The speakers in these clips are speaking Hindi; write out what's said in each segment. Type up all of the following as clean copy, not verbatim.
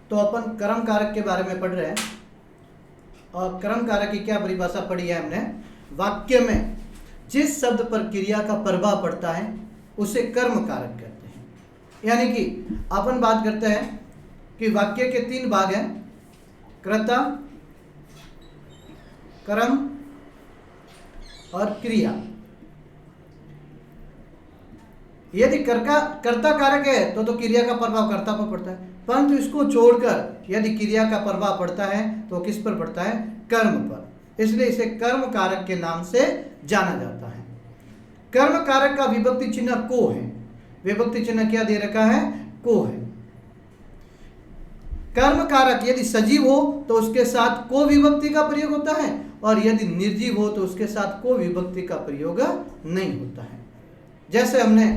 तो अपन कर्म कारक के बारे में पढ़ रहे हैं। और कर्म कारक की क्या परिभाषा पढ़ी है हमने? वाक्य में जिस शब्द पर क्रिया का प्रभाव पड़ता है उसे कर्म कारक कहते हैं। यानी कि अपन बात करते हैं कि वाक्य के 3 भाग हैं, कर्ता, कर्म और क्रिया। यदि कर्ता कारक है तो क्रिया का प्रभाव कर्ता पर पड़ता है, परंतु इसको छोड़कर यदि क्रिया का प्रभाव पड़ता है तो किस पर पड़ता है? कर्म पर। इसलिए इसे कर्म कारक के नाम से जाना जाता है। कर्म कारक का विभक्ति चिन्ह को है। विभक्ति चिन्ह क्या दे रखा है? को है। कर्म कारक यदि सजीव हो तो उसके साथ को विभक्ति का प्रयोग होता है, और यदि निर्जीव हो तो उसके साथ को विभक्ति का प्रयोग नहीं होता है। जैसे हमने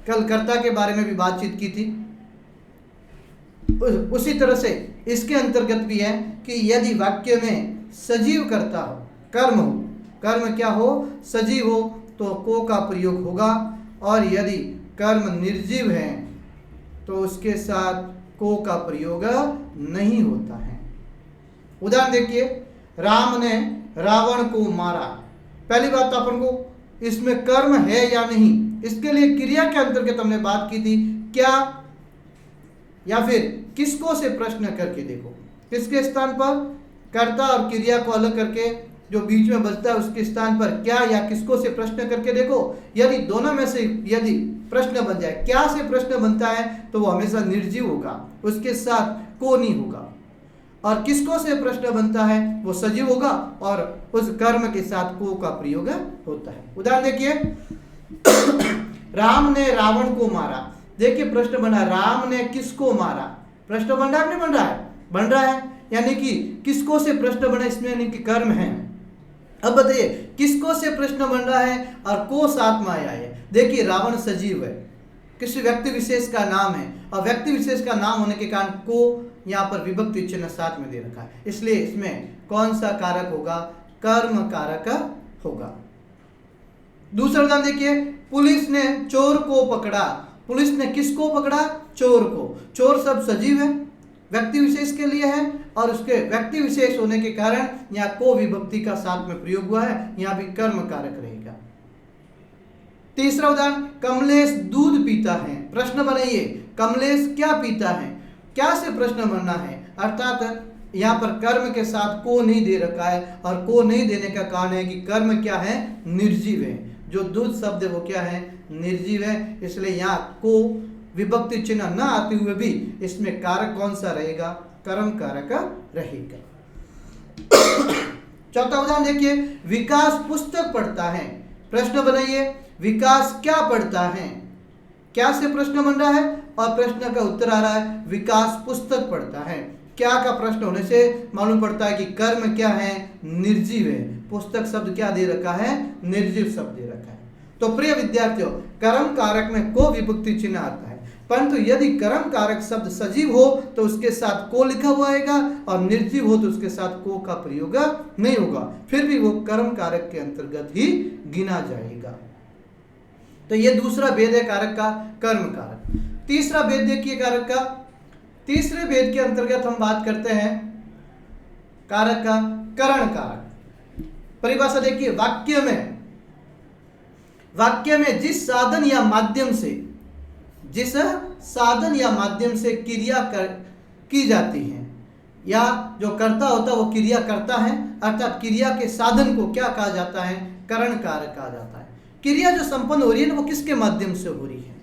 कल कर्ता के बारे में भी बातचीत की थी, उसी तरह से इसके अंतर्गत भी है कि यदि वाक्य में सजीव कर्ता हो, कर्म हो, कर्म क्या हो? सजीव हो, तो को का प्रयोग होगा, और यदि कर्म निर्जीव है तो उसके साथ को का प्रयोग नहीं होता है। उदाहरण देखिए, राम ने रावण को मारा। पहली बात तो अपन को इसमें कर्म है या नहीं, इसके लिए क्रिया के अंतर्गत हमने बात की थी, क्या या फिर किसको से प्रश्न करके देखो। किसके स्थान पर? कर्ता और क्रिया को अलग करके जो बीच में बचता है उसके स्थान पर क्या या किसको से प्रश्न करके देखो। यदि दोनों में से यदि प्रश्न बन जाए, क्या से प्रश्न बनता है तो वो हमेशा निर्जीव होगा, उसके साथ को नहीं होगा, और किसको से प्रश्न बनता है वो सजीव होगा और उस कर्म के साथ को का प्रयोग होता है। उदाहरण देखिए, राम ने रावण को मारा। देखिए प्रश्न बना, राम ने किसको मारा? प्रश्न बन रहा है नहीं बन रहा है? बन रहा है, यानी कि किसको से प्रश्न बना, इसमें यानी कि कर्म है। अब बताइए किसको से प्रश्न बन रहा है और को साथ में आया है। देखिए रावण सजीव है, किसी व्यक्ति विशेष का नाम है, और व्यक्ति विशेष का नाम होने के कारण को यहाँ पर विभक्ति चिन्ह साथ में दे रखा है, इसलिए इसमें कौन सा कारक होगा? कर्म कारक होगा। दूसरा उदाहरण देखिए, पुलिस ने चोर को पकड़ा। पुलिस ने किसको पकड़ा? चोर को। चोर शब्द सजीव है, व्यक्ति विशेष के लिए है, और उसके व्यक्ति विशेष होने के कारण यहाँ को विभक्ति का साथ में प्रयोग हुआ है, यहाँ भी कर्म कारक रहेगा। तीसरा उदाहरण, कमलेश दूध पीता है। प्रश्न बनाइए, कमलेश क्या पीता है? क्या से प्रश्न बनना है, अर्थात यहाँ पर कर्म के साथ को नहीं दे रखा है, और को नहीं देने का कारण है कि कर्म क्या है? निर्जीव है। जो दूध शब्द है वो क्या है? निर्जीव है, इसलिए यहाँ को विभक्ति चिन्ह न आते हुए भी इसमें कारक कौन सा रहेगा? कर्म कारक रहेगा। चौथा उदाहरण देखिए, विकास पुस्तक पढ़ता है। प्रश्न बनाइए, विकास क्या पढ़ता है? क्या से प्रश्न बन रहा है और प्रश्न का उत्तर आ रहा है विकास पुस्तक पढ़ता है। क्या का प्रश्न होने से मालूम पड़ता है कि कर्म क्या है? निर्जीव है। पुस्तक शब्द क्या दे रखा है? निर्जीव शब्द दे रखा है। तो प्रिय विद्यार्थियों, कर्म कारक में को विभक्ति चिन्ह आता है, परंतु यदि कर्म कारक शब्द सजीव हो तो उसके साथ को लिखा हुआ आएगा, और निर्जीव हो तो उसके साथ को का प्रयोग नहीं होगा, फिर भी वो कर्म कारक के अंतर्गत ही गिना जाएगा। तो ये दूसरा भेद है कारक का, कर्म कारक। तीसरा भेद देखिए कारक का। तीसरे भेद के अंतर्गत हम बात करते हैं कारक का करण कारक। परिभाषा देखिए, वाक्य में जिस साधन या माध्यम से क्रिया की जाती है, या जो कर्ता होता है वो क्रिया करता है, अर्थात क्रिया के साधन को क्या कहा जाता है? करण कारक कहा जाता है। क्रिया जो संपन्न हो रही है ना वो किसके माध्यम से हो रही है?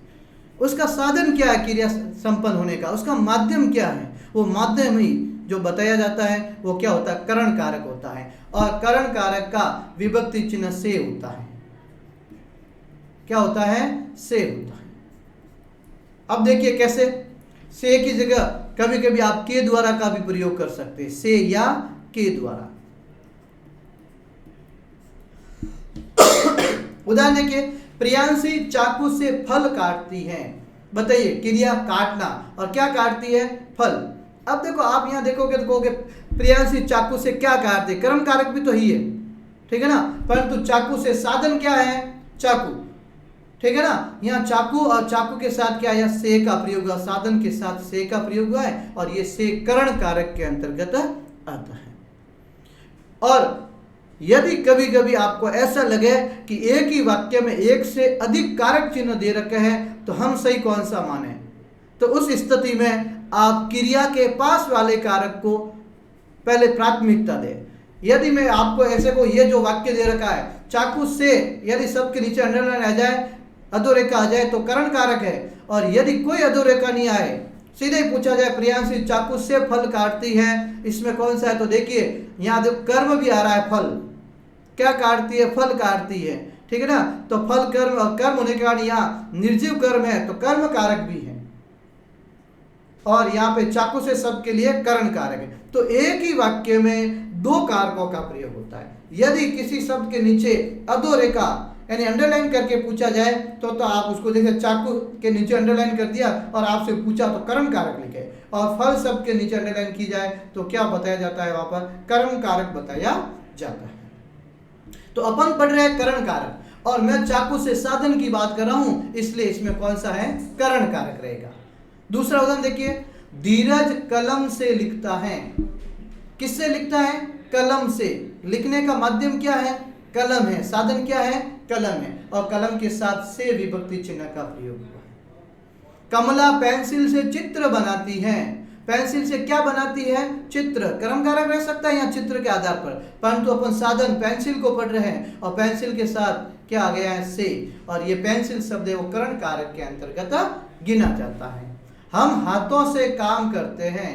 उसका साधन क्या है क्रिया संपन्न होने का? उसका माध्यम क्या है? वो माध्यम ही जो बताया जाता है वो क्या होता है? करण कारक होता है, और करण कारक का विभक्ति चिन्ह से होता है। क्या होता है? से होता है। अब देखिए कैसे, से की जगह कभी कभी आप के द्वारा का भी प्रयोग कर सकते हैं, से या के द्वारा। उदाहरण देखिए, प्रियांशी चाकू से फल काटती है। बताइए, क्रिया काटना, और क्या काटती है? फल। अब देखो आप यहां देखोगे तो कहोगे प्रियांशी चाकू से क्या काटती है? कर्म कारक भी तो ही है, ठीक है ना, परंतु चाकू से साधन क्या है? चाकू। ठीक है ना। यहाँ चाकू और चाकू के साथ क्या है, से का प्रयोग हुआ, साधन के साथ से का प्रयोग हुआ है और ये से करण कारक के अंतर्गत आता है। और यदि कभी कभी आपको ऐसा लगे कि एक ही वाक्य में एक से अधिक कारक चिन्ह दे रखे हैं तो हम सही कौन सा माने, तो उस स्थिति में आप क्रिया के पास वाले कारक को पहले प्राथमिकता दें। यदि मैं आपको ऐसे को ये जो वाक्य दे रखा है चाकू से, यदि सब के नीचे अंडरलाइन आ जाए, अधोरेखा आ जाए तो करण कारक है, और यदि कोई अधोरेखा नहीं आए, सीधे ही पूछा जाए प्रियांशी चाकू से फल काटती है, इसमें कौन सा है, तो देखिए यहाँ देखो कर्म भी आ रहा है, फल क्या काटती है, फल काटती है, ठीक है ना। तो फल कर्म, और कर्म होने के कारण यहाँ निर्जीव कर्म है तो कर्म कारक भी है, और यहाँ पे चाकू से सब के लिए करण कारक है। तो एक ही वाक्य में दो कारकों का प्रयोग होता है। यदि किसी शब्द के नीचे अधोरेखा यानी अंडरलाइन करके पूछा जाए तो आप उसको जैसे चाकू के नीचे अंडरलाइन कर दिया और आपसे पूछा तो करण कारक लिखे, और फल शब्द के नीचे अंडरलाइन की जाए तो क्या बताया जाता है, वहां पर करण कारक बताया जाता है। तो अपन पढ़ रहे हैं करण कारक, और मैं चाकू से साधन की बात कर रहा हूं, इसलिए इसमें कौन सा है, करण कारक रहेगा। दूसरा उदाहरण देखिए, धीरज कलम से लिखता है। किससे लिखता है, कलम से। लिखने का माध्यम क्या है, कलम है, साधन क्या है, कलम है, और कलम के साथ से विभक्ति चिन्ह का प्रयोग हुआ है। कमला पेंसिल से चित्र बनाती है। पेंसिल से क्या बनाती है, चित्र। कर्म कारक रह सकता है यहाँ चित्र के आधार पर, परंतु अपन साधन पेंसिल को पढ़ रहे हैं और पेंसिल के साथ क्या आ गया है, से, और ये पेंसिल शब्द है वो करण कारक के अंतर्गत गिना जाता है। हम हाथों से काम करते हैं।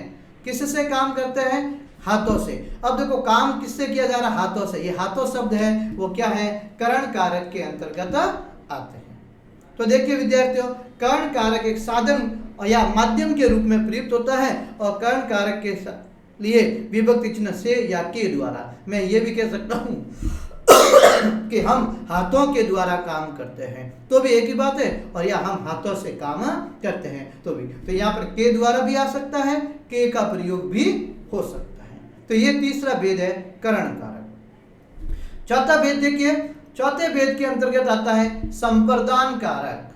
किससे काम करते हैं, हाथों से। अब देखो काम किससे किया जा रहा है, हाथों से। ये हाथों शब्द है वो क्या है, करण कारक के अंतर्गत आते हैं। तो देखिए विद्यार्थियों, करण कारक एक साधन या माध्यम के रूप में प्रयुक्त होता है, और करण कारक के लिए विभक्ति चिन्ह से या के द्वारा। मैं ये भी कह सकता हूँ कि हम हाथों के द्वारा काम करते हैं, तो भी एक ही बात है, और या हम हाथों से काम करते हैं तो भी। तो यहाँ पर के द्वारा भी आ सकता है, के का प्रयोग भी हो सकता है। तो ये तीसरा भेद है करण कारक। चौथा भेद देखिए, चौथे भेद के अंतर्गत आता है संप्रदान कारक।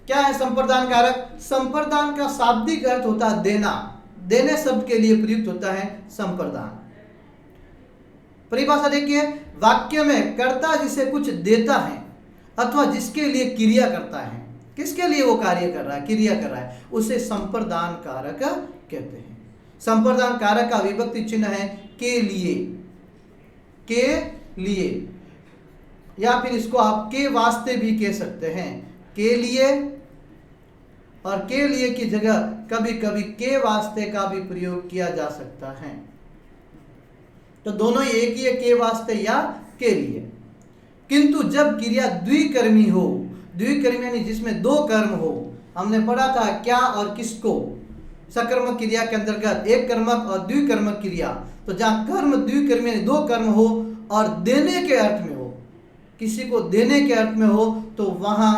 क्या है संप्रदान कारक, संप्रदान का शाब्दिक अर्थ होता है देना। देने शब्द के लिए प्रयुक्त होता है संप्रदान। परिभाषा देखिए, वाक्य में कर्ता जिसे कुछ देता है अथवा जिसके लिए क्रिया करता है, किसके लिए वो कार्य कर रहा है, क्रिया कर रहा है, उसे संप्रदान कारक कहते हैं। संप्रदान कारक का विभक्ति चिन्ह है के लिए, के लिए, या फिर इसको आप के वास्ते भी कह सकते हैं। के लिए, और के लिए की जगह कभी कभी के वास्ते का भी प्रयोग किया जा सकता है। तो दोनों ही एक ही है, के वास्ते या के लिए। किंतु जब क्रिया द्विकर्मी हो, द्विकर्मी यानी जिसमें दो कर्म हो, हमने पढ़ा था क्या और किसको, सकर्मक क्रिया के अंतर्गत एक कर्मक और द्विकर्मक क्रिया। तो जहाँ कर्म द्विकर्मी यानी दो कर्म हो और देने के अर्थ में हो, किसी को देने के अर्थ में हो, तो वहां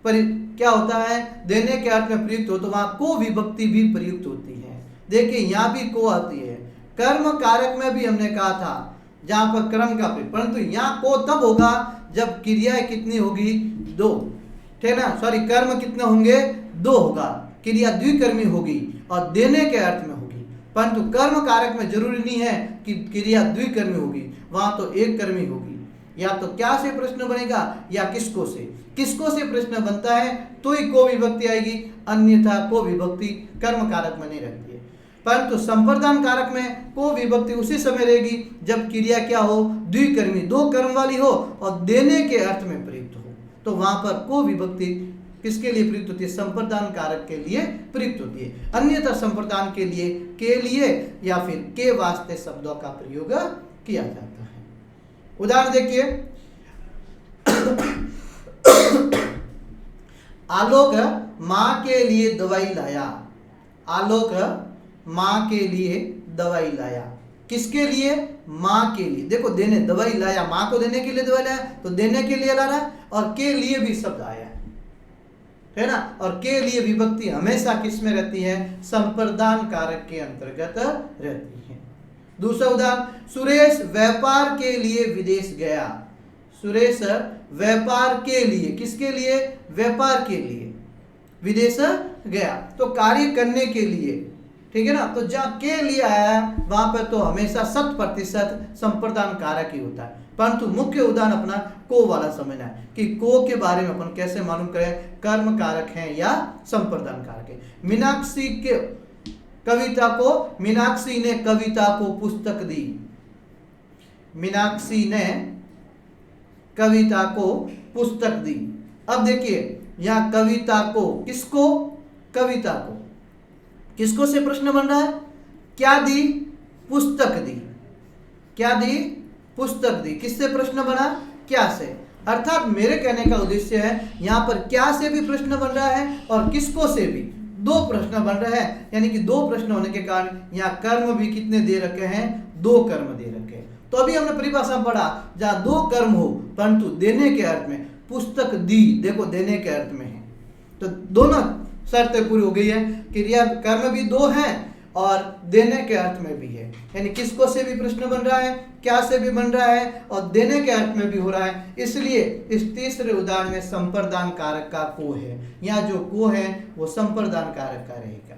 पर क्या होता है, देने के अर्थ में प्रयुक्त हो तो वहां को विभक्ति भी प्रयुक्त होती है। देखिए यहाँ भी को आती है। कर्म कारक में भी हमने कहा था जहां पर कर्म का प्रयोग, परंतु यहाँ को तब होगा जब क्रियाएं कितनी होगी, दो, ठीक ना, सॉरी कर्म कितने होंगे, दो होगा, क्रिया द्विकर्मी होगी और देने के अर्थ में होगी। परंतु कर्म कारक में जरूरी नहीं है कि क्रिया द्विकर्मी होगी, वहां तो एक कर्मी होगी। या तो क्या से प्रश्न बनेगा या किसको से। किसको से प्रश्न बनता है तो ही को विभक्ति आएगी, अन्यथा को विभक्ति कर्म कारक में नहीं रहती है। परंतु संप्रदान कारक में को विभक्ति उसी समय रहेगी जब क्रिया क्या हो, द्विकर्मी, दो कर्म वाली हो और देने के अर्थ में प्रयुक्त हो, तो वहां पर को विभक्ति किसके लिए प्रयुक्त होती है, संप्रदान कारक के लिए प्रयुक्त होती है। अन्यथा संप्रदान के लिए या फिर के वास्ते शब्दों का प्रयोग किया जाता है। उदाहरण देखिए, आलोक मां के लिए दवाई लाया। आलोक मां के लिए दवाई लाया। किसके लिए, मां के लिए। देखो देने, दवाई लाया, मां को देने के लिए दवाई लाया, तो देने के लिए ला रहा है, और के लिए भी शब्द आया है ना। और के लिए विभक्ति हमेशा किस में रहती है, संप्रदान कारक के अंतर्गत रहती है। दूसरा उदाहरण, सुरेश व्यापार के लिए विदेश गया। सुरेश व्यापार के लिए, किसके लिए? व्यापार के लिए विदेश गया, तो कार्य करने के लिए, ठीक है ना। तो जहाँ के लिए आया वहां पर तो हमेशा 100% संप्रदान कारक ही होता है, परंतु मुख्य उदाहरण अपना को वाला समझना है कि को के बारे में अपन कैसे मालूम करें कर्म कारक है या संप्रदान कारक है। मीनाक्षी के कविता को, मीनाक्षी ने कविता को पुस्तक दी, मीनाक्षी ने कविता को पुस्तक दी। अब देखिए यहां कविता को, किसको? कविता को, किसको से प्रश्न बन रहा है? क्या दी? पुस्तक दी। क्या दी? पुस्तक दी। किससे प्रश्न बना? क्या से। अर्थात मेरे कहने का उद्देश्य है यहां पर क्या से भी प्रश्न बन रहा है और किसको से भी, दो प्रश्न बन रहे हैं, यानी कि दो प्रश्न होने के कारण यहाँ कर्म भी कितने दे रखे हैं? 2 कर्म दे रखे हैं। तो अभी हमने परिभाषा पढ़ा जहां 2 कर्म हो परंतु देने के अर्थ में, पुस्तक दी देखो देने के अर्थ में है, तो दोनों शर्तें पूरी हो गई है। क्रिया कर्म भी 2 हैं और देने के अर्थ में भी है, यानी किसको से भी प्रश्न बन रहा है, क्या से भी बन रहा है और देने के अर्थ में भी हो रहा है। इसलिए इस तीसरे उदाहरण में संप्रदान कारक का को है, यहाँ जो को है वो संप्रदान कारक का रहेगा,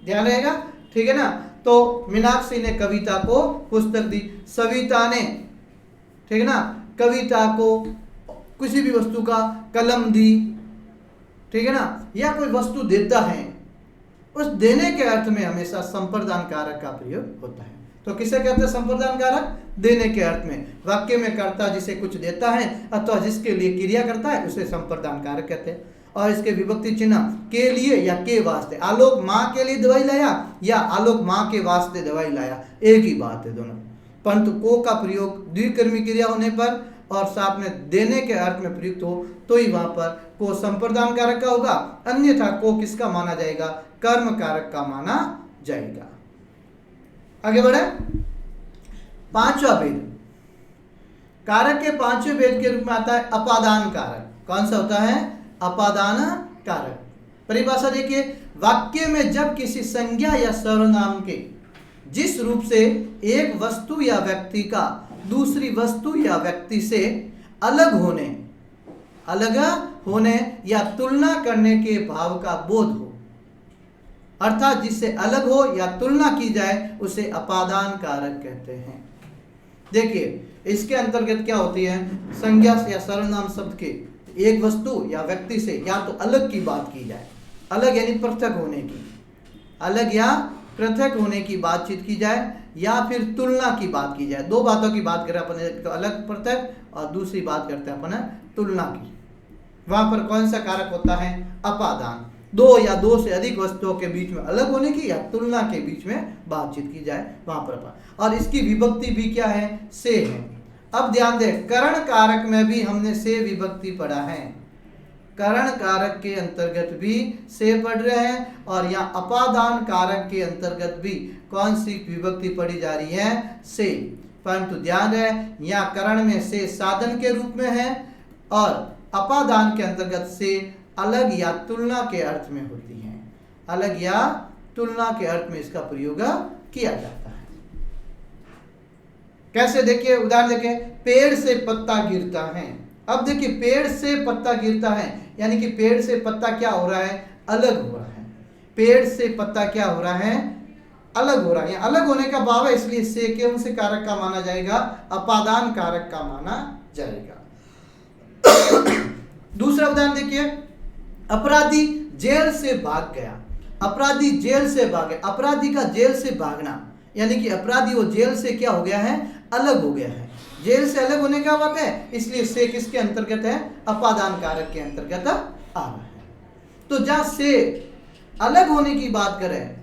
ध्यान रहेगा, ठीक है ना। तो मीनाक्षी ने कविता को पुस्तक दी, सविता ने, ठीक है ना, कविता को किसी भी वस्तु का कलम दी, ठीक है ना, या कोई वस्तु देता है, उस देने के अर्थ में हमेशा संप्रदान कारक का प्रयोग होता है। तो किसे कहते हैं संप्रदान कारक? देने के अर्थ में। वाक्य में कर्ता जिसे कुछ देता है अथवा जिसके लिए क्रिया करता है उसे संप्रदान कारक कहते हैं। और इसके विभक्ति चिन्ह के लिए या के वास्ते, आलोक माँ के लिए दवाई लाया या आलोक माँ के वास्ते दवाई लाया, एक ही बात है दोनों। परंतु को का प्रयोग द्विकर्मी क्रिया होने पर और साथ में देने के अर्थ में प्रयुक्त हो तो ही वहां पर को संप्रदान कारक का होगा, अन्यथा को किसका माना जाएगा? कर्म कारक का माना जाएगा। आगे बढ़े, 5वां भेद, कारक के 5वें भेद के रूप में आता है अपादान कारक। कौन सा होता है? अपादान कारक। परिभाषा देखिए, वाक्य में जब किसी संज्ञा या सर्वनाम के जिस रूप से एक वस्तु या व्यक्ति का दूसरी वस्तु या व्यक्ति से अलग होने या तुलना करने के भाव का बोध हो, अर्थात जिससे अलग हो या तुलना की जाए उसे अपादान कारक कहते हैं। देखिए इसके अंतर्गत क्या होती है? संज्ञा या सर्वनाम शब्द के एक वस्तु या व्यक्ति से या तो अलग की बात की जाए, अलग यानी पृथक होने की, अलग या पृथक होने की बातचीत की जाए, या फिर तुलना की बात की जाए। 2 बातों की बात करें अपन, तो अलग पृथक और दूसरी बात करते हैं अपन तुलना की। वहां पर कौन सा कारक होता है? अपादान। 2 या 2 से अधिक वस्तुओं के बीच में अलग होने की या तुलना के बीच में बातचीत की जाए, वहां पर। और इसकी विभक्ति भी क्या है? से है। अब ध्यान दें, करण कारक में भी हमने से विभक्ति पढ़ा है, करण कारक के अंतर्गत भी से पढ़ रहे हैं और यहाँ अपादान कारक के अंतर्गत भी कौन सी विभक्ति पढ़ी जा रही है? से। परंतु ध्यान रहे यहाँ करण में से साधन के रूप में है और अपादान के अंतर्गत से अलग या तुलना के अर्थ में होती है, अलग या तुलना के अर्थ में इसका प्रयोग किया जाता है। कैसे? देखिए उदाहरण देखिए, पेड़ से पत्ता गिरता है। अब देखिए पेड़ से पत्ता गिरता है यानी कि पेड़ से पत्ता क्या हो रहा है? अलग हो रहा है। पेड़ से पत्ता क्या हो रहा है? अलग हो रहा है। अलग होने का भाव है, इसलिए से कौन से कारक का माना जाएगा? अपादान कारक का माना जाएगा। दूसरा उदाहरण देखिए, अपराधी जेल से भाग गया। अपराधी जेल से भागे, अपराधी का जेल से भागना यानी कि अपराधी वो जेल से क्या हो गया है? अलग हो गया है। जेल से अलग होने का बात है, इसलिए से किसके अंतर्गत है? अपादान कारक के अंतर्गत आ रहा है। तो जहां से अलग होने की बात करें,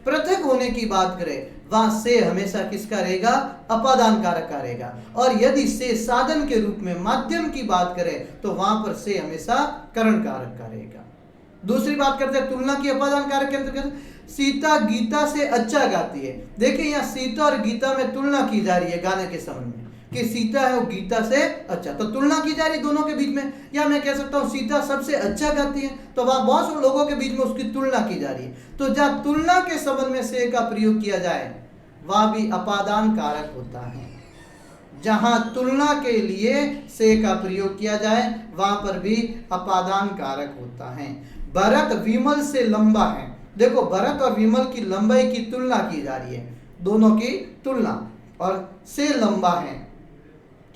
पृथक होने की बात करें, वहां से हमेशा किसका रहेगा? अपादान कारक का रहेगा। और यदि से साधन के रूप में माध्यम की बात करें तो वहां पर से हमेशा करण कारक का रहेगा। दूसरी बात करते हैं तुलना की अपादान कारक के अंतर्गत, सीता गीता से अच्छा गाती है। देखिए यहाँ सीता और गीता में तुलना की जा रही है गाने के समय में कि सीता है वो गीता से अच्छा, तो तुलना की जा रही है दोनों के बीच में। या मैं कह सकता हूँ सीता सबसे अच्छा गाती है, तो वहां बहुत से लोगों के बीच में उसकी तुलना की जा रही है। तो जहां तुलना के संबंध में से का प्रयोग किया जाए वहां भी अपादान कारक होता है, जहां तुलना के लिए से का प्रयोग किया जाए वहां पर भी अपादान कारक होता है। भरत विमल से लंबा है, देखो भरत और विमल की लंबाई की तुलना की जा रही है, दोनों की तुलना, और से लंबा है,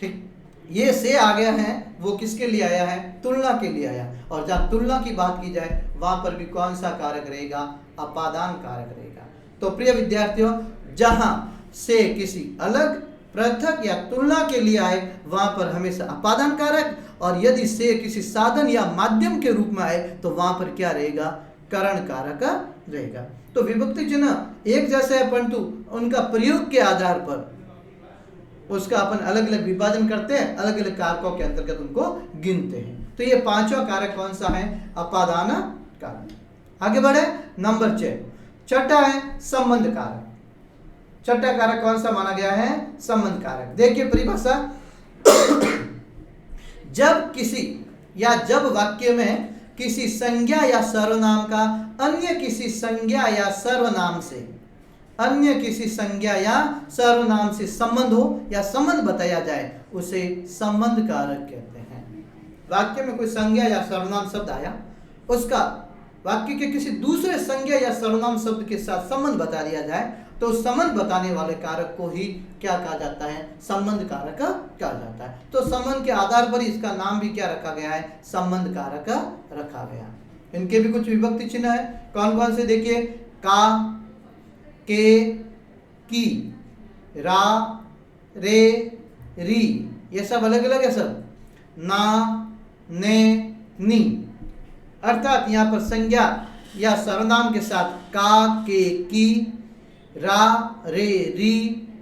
ठीक, ये से आ गया है, वो किसके लिए आया है, तुलना के लिए आया। और जब तुलना की बात की जाए वहां पर भी कौन सा कारक रहेगा, अपादान कारक रहेगा। तो प्रिय विद्यार्थियों, जहां से किसी अलग, पृथक या तुलना के लिए आए वहां पर हमेशा अपादान कारक, और यदि से किसी साधन या माध्यम के रूप में आए तो वहां पर क्या रहेगा, करण कारक रहेगा। तो विभक्ति चिन्ह एक जैसे है, परंतु उनका प्रयोग के आधार पर उसका अपन अलग अलग विभाजन करते हैं, अलग अलग कारकों के अंतर्गत उनको गिनते हैं। तो ये पांचवा कारक कौन सा है, अपादान कारक। आगे बढ़े, नंबर 6, छठा है संबंध कारक। छठा कारक कौन सा माना गया है, संबंध कारक। देखिए परिभाषा, जब किसी या जब वाक्य में किसी संज्ञा या सर्वनाम का अन्य किसी संज्ञा या सर्वनाम से, अन्य किसी संज्ञा या सर्वनाम से संबंध हो या संबंध बताया जाए उसे संबंध कारक कहते हैं। वाक्य में कोई संज्ञा या सर्वनाम शब्द आया, उसका वाक्य के किसी दूसरे संज्ञा या सर्वनाम शब्द के साथ संबंध बता दिया जाए तो संबंध बताने वाले कारक को ही क्या कहा जाता है, संबंध कारक कहा जाता है। तो संबंध के आधार पर इसका नाम भी क्या रखा गया है, संबंध कारक रखा गया। इनके भी कुछ विभक्ति चिन्ह है, कौन कौन से देखिए, का, के, की, रा, रे, री, ये सब अलग अलग है सब, ना, ने, नी, अर्थात यहाँ पर संज्ञा या सर्वनाम के साथ का, के, की, रा, रे, री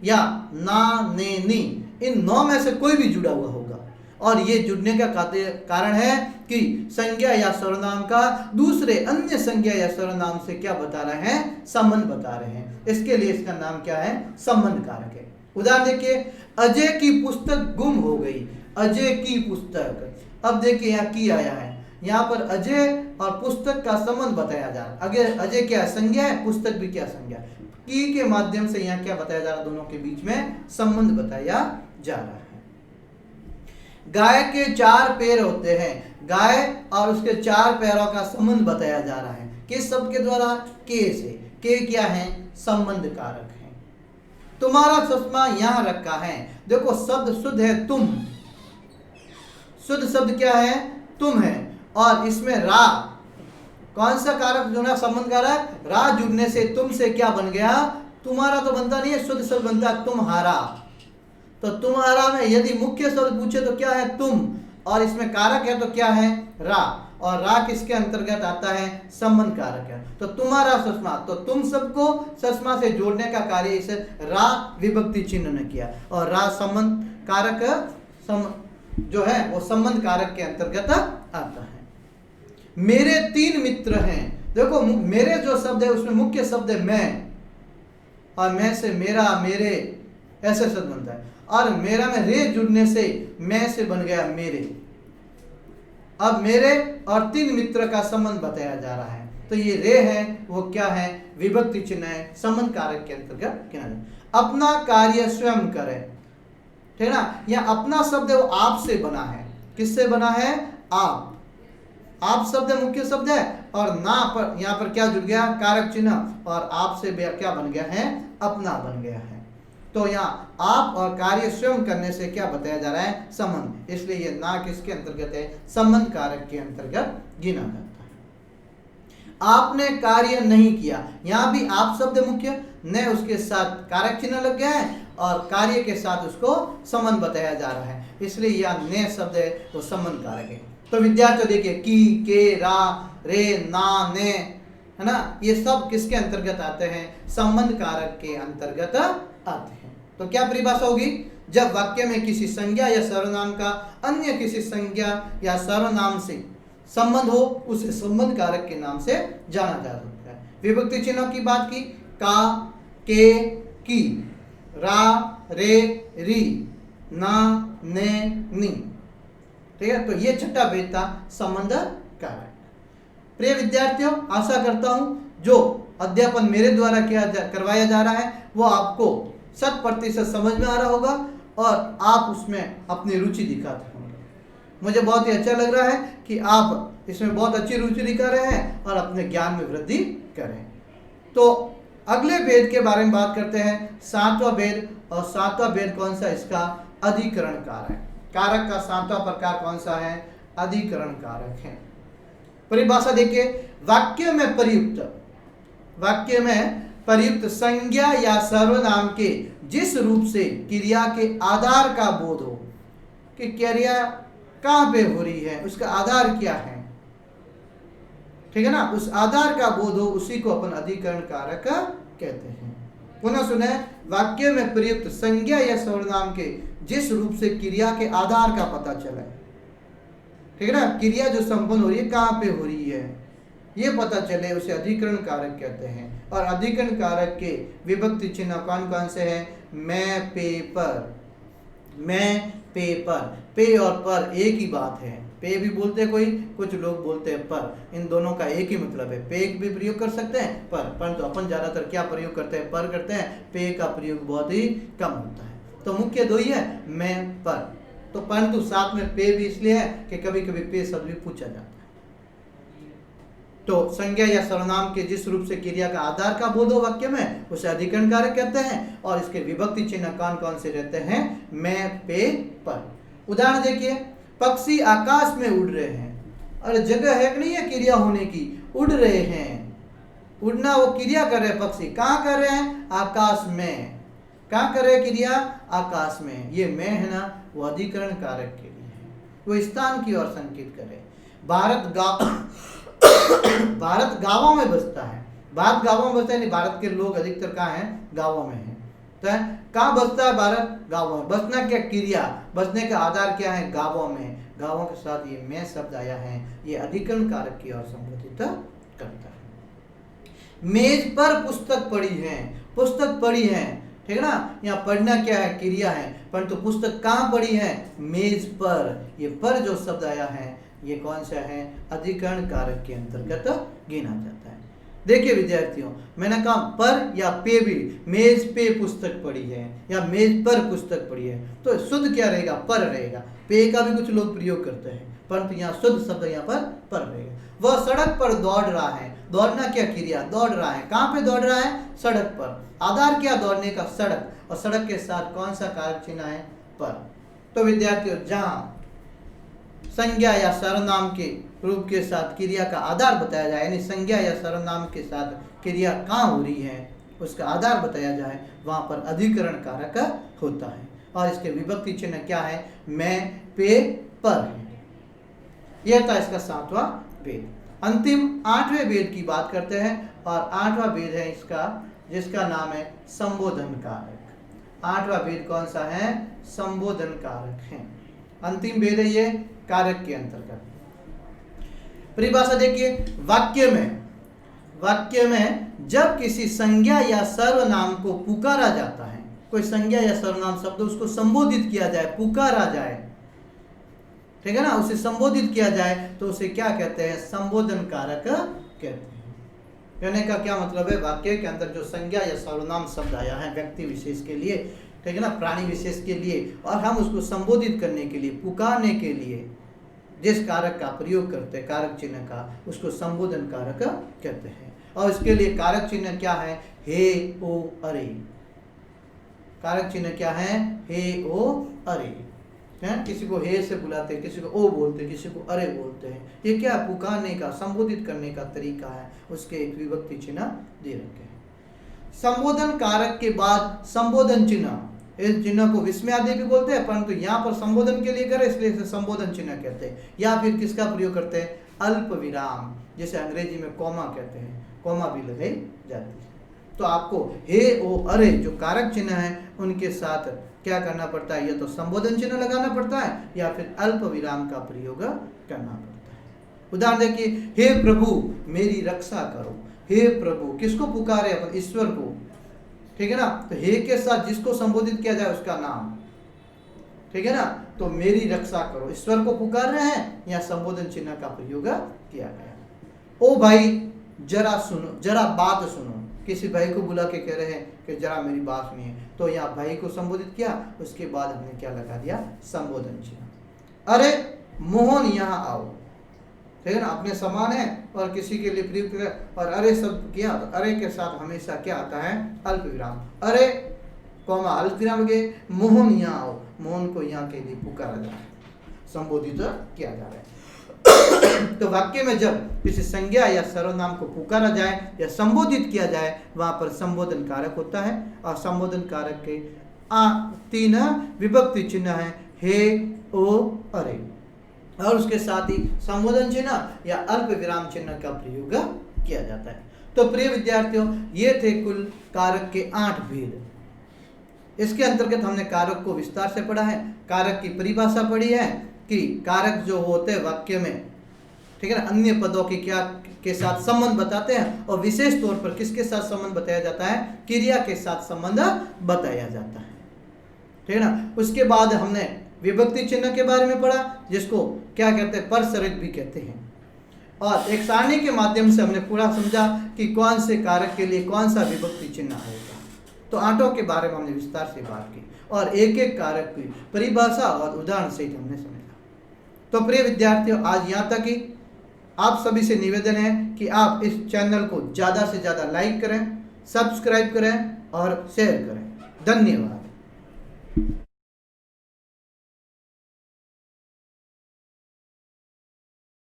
या ना, ने, नी, इन 9 में से कोई भी जुड़ा हुआ होगा। और ये जुड़ने का कारण है कि संज्ञा या सर्वनाम का दूसरे अन्य संज्ञा या सर्वनाम से क्या बता रहे हैं, संबंध बता रहे हैं। इसके लिए इसका नाम क्या है, संबंध कारक है। उदाहरण देखिए, अजय की पुस्तक गुम हो गई, अजय की पुस्तक। अब देखिए यहाँ की आया है, यहाँ पर अजय और पुस्तक का संबंध बताया जा रहा है। अगर अजय क्या संज्ञा है, पुस्तक भी क्या संज्ञा है, की के माध्यम से यहाँ क्या बताया जा रहा है, दोनों के बीच में संबंध बताया जा रहा है। गाय के 4 पैर होते हैं, गाय और उसके 4 पैरों का संबंध बताया जा रहा है, किस शब्द के द्वारा, के से। के क्या है, संबंध कारक है। तुम्हारा चश्मा यहाँ रखा है, देखो शब्द शुद्ध है तुम, शुद्ध शब्द क्या है, तुम है, और इसमें रा, कौन सा कारक जुड़ा, संबंध कारक, रा जुड़ने से तुम से क्या बन गया, तुम्हारा तो बनता नहीं है, शुद्ध शब्द बनता है तुम्हारा। तो तुम्हारा में यदि मुख्य शब्द पूछे तो क्या है, तुम, और इसमें कारक है तो क्या है, रा, और रा किसके अंतर्गत आता है, संबंध कारक है। तो तुम्हारा चश्मा, तो तुम सबको चश्मा से जोड़ने का कार्य इसे रा विभक्ति चिन्ह ने किया, और रा संबंध कारक जो है वो संबंध कारक के अंतर्गत आता है। मेरे 3 मित्र हैं, देखो मेरे जो शब्द है उसमें मुख्य शब्द है मैं, और मैं से मेरा, मेरे, ऐसे शब्द बनता है, और मेरा में रे जुड़ने से मैं से बन गया मेरे। अब मेरे और 3 मित्र का संबंध बताया जा रहा है, तो ये रे है वो क्या है, विभक्ति चिन्ह है, संबंध कारक के अंतर्गत क्या है। अपना कार्य स्वयं करें, ठीक ना, यह अपना शब्द है वो आप से बना है, किससे बना है, आप, आप शब्द मुख्य शब्द है, और ना पर यहाँ पर क्या जुड़ गया, कारक चिन्ह, और आप से क्या बन गया है, अपना बन गया है। तो यहाँ आप और कार्य स्वयं करने से क्या बताया जा रहा है, संबंध, इसलिए ये ना किसके अंतर्गत है, संबंध कारक के अंतर्गत गिना जाता है। आपने कार्य नहीं किया, यहाँ भी आप शब्द मुख्य, ने उसके साथ कारक चिन्ह लग गया है, और कार्य के साथ उसको संबंध बताया जा रहा है, इसलिए यह ने शब्द है वो संबंध कारक है। तो विद्यार्थियों देखिए, की, के, रा, रे, ना, ने, है ना, ये सब किसके अंतर्गत आते हैं, संबंध कारक के अंतर्गत आते हैं। तो क्या परिभाषा होगी, जब वाक्य में किसी संज्ञा या सर्वनाम का अन्य किसी संज्ञा या सर्वनाम से संबंध हो उसे संबंध कारक के नाम से जाना जा सकता है। विभक्ति चिन्हों की बात की, का, के, की, रा, रे, री, ना, ने, नी, ठीक है। तो ये छठा भेद था संबंध कारक। प्रिय विद्यार्थियों, आशा करता हूं जो अध्यापन मेरे द्वारा करवाया जा रहा है वो आपको 100% समझ में आ रहा होगा, और आप उसमें अपनी रुचि दिखाते होंगे। मुझे बहुत ही अच्छा लग रहा है कि आप इसमें बहुत अच्छी रुचि दिखा रहे हैं और अपने ज्ञान में वृद्धि करें। तो अगले भेद के बारे में बात करते हैं, सातवां भेद। और सातवां भेद कौन सा? इसका अधिकरण कारक। कारक का सातवां प्रकार कौन सा है? अधिकरण कारक है। परिभाषा देखिए, वाक्य में प्रयुक्त संज्ञा या सर्वनाम के जिस रूप से क्रिया के आधार का बोध हो, कि क्रिया कहां पे हो रही है, उसका आधार क्या है, ठीक है ना, उस आधार का बोध हो, उसी को अपन अधिकरण कारक कहते हैं। पुनः सुने, वाक्य में प्रयुक्त संज्ञा या सर्वनाम के जिस रूप से क्रिया के आधार का पता चले, ठीक है ना, क्रिया जो संपन्न हो रही है कहां पे हो रही है ये पता चले, उसे अधिकरण कारक कहते हैं। और अधिकरण कारक के विभक्ति चिन्ह कौन कौन से हैं? मैं, पे, पर। मैं, पे, पर। पे और पर एक ही बात है। पे भी बोलते हैं कोई, कुछ लोग बोलते हैं पर। इन दोनों का एक ही मतलब है। पे भी प्रयोग कर सकते हैं, परंतु अपन ज्यादातर क्या प्रयोग करते हैं? पर करते हैं। पे का प्रयोग बहुत ही कम होता है। तो मुख्य दो ही है, मैं, पर। तो परंतु साथ में पे भी इसलिए है कि कभी कभी पे शब्द भी पूछा जाता है। तो संज्ञा या सर्वनाम के जिस रूप से क्रिया का आधार का बोध हो वाक्य में, उसे अधिकरण कारक कहते हैं। और इसके विभक्ति चिन्ह कौन कौन से रहते हैं? मैं, पे, पर। उदाहरण देखिए, पक्षी आकाश में उड़ रहे हैं। अरे जगह है कि नहीं है क्रिया होने की? उड़ रहे हैं। उड़ना वो क्रिया कर रहे हैं। पक्षी कहाँ कर रहे हैं? आकाश में। कहाँ कर रहे हैं क्रिया? आकाश में। ये मैं है ना, वो अधिकरण कारक के लिए है, वो स्थान की ओर संकेत करे। भारत गांवों में बसता है। भारत गांवों में बसता है, नहीं, भारत के लोग अधिकतर कहाँ हैं? गांवों में हैं। तो कहाँ बसता है भारत? गांवों में। बसना क्या? क्रिया। बसने का आधार क्या है? गांवों में। गांवों के साथ ये मैं शब्द आया है, ये अधिकरण कारक की ओर संबोधित करता है। मेज पर पुस्तक पड़ी है। पुस्तक पड़ी है, ठीक है ना। यहाँ पढ़ना क्या है? क्रिया है, परंतु पुस्तक कहाँ पड़ी है? मेज पर। ये पर जो शब्द आया है, ये कौन सा है? अधिकरण कारक के अंतर्गत गिना जाता है। देखिए विद्यार्थियों, मैंने कहा पर या पे भी, मेज पे पुस्तक पड़ी है या मेज पर पुस्तक पड़ी है, तो शुद्ध क्या रहेगा? पर रहेगा। पे का भी कुछ लोग प्रयोग करते हैं, परंतु यहाँ शुद्ध शब्द यहाँ पर रहेगा। वह सड़क पर दौड़ रहा है। दौड़ना क्या? क्रिया। दौड़ रहा है। कहाँ पे दौड़ रहा है? सड़क पर। आधार क्या दौड़ने का? सड़क। और सड़क के साथ कौन सा कारक चिन्ह है? पर। तो विद्यार्थियों, जहाँ संज्ञा या सर्वनाम के रूप के साथ क्रिया का आधार बताया जाए, यानी संज्ञा या सर्वनाम के साथ क्रिया कहाँ हो रही है उसका आधार बताया जाए, वहां पर अधिकरण कारक होता है। और इसके विभक्ति चिन्ह क्या है? मैं, पे, पर है। यह था इसका सातवां भेद। अंतिम आठवें भेद की बात करते हैं, और आठवां भेद है इसका, जिसका नाम है संबोधन कारक। आठवां भेद कौन सा है? संबोधन कारक है। अंतिम भेद है ये कारक के अंतर्गत। परिभाषा देखिए, वाक्य में जब किसी संज्ञा या सर्वनाम को पुकारा जाता है, कोई संज्ञा या सर्वनाम शब्द उसको संबोधित किया जाए, पुकारा जाए, ठीक है ना, उसे संबोधित किया जाए, तो उसे क्या कहते हैं? संबोधन कारक कहते हैं। कहने का क्या मतलब है? वाक्य के अंदर जो संज्ञा या सर्वनाम शब्द आया है व्यक्ति विशेष के लिए, ठीक है ना, प्राणी विशेष के लिए, और हम उसको संबोधित करने के लिए, पुकारने के लिए जिस कारक का प्रयोग करते हैं, कारक चिन्ह का, उसको संबोधन कारक कहते हैं। और इसके लिए कारक चिन्ह क्या है? हे, ओ, अरे। कारक चिन्ह क्या है? हे, ओ, अरे। है, किसी को हे से बुलाते हैं, किसी को ओ बोलते हैं, किसी को अरे बोलते हैं। ये क्या? पुकारने का, संबोधित करने का तरीका है। उसके एक विभक्ति चिन्ह दे रखे हैं। संबोधन कारक के बाद संबोधन चिन्ह, इस चिन्ह को विस्मयादि भी बोलते हैं, परंतु यहाँ पर संबोधन के लिए करे, इसलिए इसे संबोधन चिन्ह कहते हैं। या फिर किसका प्रयोग करते हैं? अल्प विराम, जैसे अंग्रेजी में कॉमा कहते हैं, कॉमा भी लगाई जाती है। तो आपको हे, ओ, अरे जो कारक चिन्ह है उनके साथ क्या करना पड़ता है? या तो संबोधन चिन्ह लगाना पड़ता है, या फिर अल्प विराम का प्रयोग करना पड़ता है। उदाहरण देखिए, हे प्रभु मेरी रक्षा करो। हे प्रभु, किसको पुकारे? अपन ईश्वर को, ठीक है ना। तो हे के साथ जिसको संबोधित किया जाए उसका नाम, ठीक है ना। तो मेरी रक्षा करो, ईश्वर को पुकार रहे हैं, या संबोधन चिन्ह का प्रयोग किया गया। ओ भाई जरा सुनो, जरा बात सुनो, किसी भाई को बुला के कह रहे हैं कि जरा मेरी बात सुनिए, तो यहाँ भाई को संबोधित किया, उसके बाद हमने क्या लगा दिया, संबोधन चिन्ह। अरे मोहन यहाँ आओ, ठीक है ना, अपने समान है और किसी के लिए प्रयुक्त है, और अरे शब्द किया तो अरे के साथ हमेशा क्या आता है, अल्प विराम। अरे कौमा अल्प विराम के, मोहन यहाँ आओ, मोहन को यहाँ के लिए पुकारा जा रहा है, संबोधित किया जा रहा है। तो वाक्य में जब किसी संज्ञा या सर्वनाम को पुकारा जाए या संबोधित किया जाए, वहां पर संबोधन कारक होता है, और संबोधन कारक के 3 विभक्ति चिन्ह है, हे, ओ, अरे, और उसके साथ ही संबोधन चिन्ह या अल्प विराम चिन्ह का प्रयोग किया जाता है। तो प्रिय विद्यार्थियों, ये थे कुल कारक के 8 भेद। इसके अंतर्गत हमने कारक को विस्तार से पढ़ा है, कारक की परिभाषा पढ़ी है कि कारक जो होते हैं वाक्य में, ठीक है ना, अन्य पदों की क्या के साथ संबंध बताते हैं, और विशेष तौर पर किसके साथ संबंध बताया जाता है, क्रिया के साथ संबंध बताया जाता है, ठीक है ना। उसके बाद हमने विभक्ति चिन्ह के बारे में पढ़ा, जिसको क्या कहते हैं, परसरित भी कहते हैं, और एक सारणी के माध्यम से हमने पूरा समझा कि कौन से कारक के लिए कौन सा विभक्ति चिन्ह आएगा। तो आठों के बारे में हमने विस्तार से बात की, और एक एक कारक की परिभाषा और उदाहरण सहित हमने समझा। तो प्रिय विद्यार्थियों, आज यहाँ तक ही। आप सभी से निवेदन है कि आप इस चैनल को ज़्यादा से ज़्यादा लाइक करें, सब्सक्राइब करें और शेयर करें। धन्यवाद।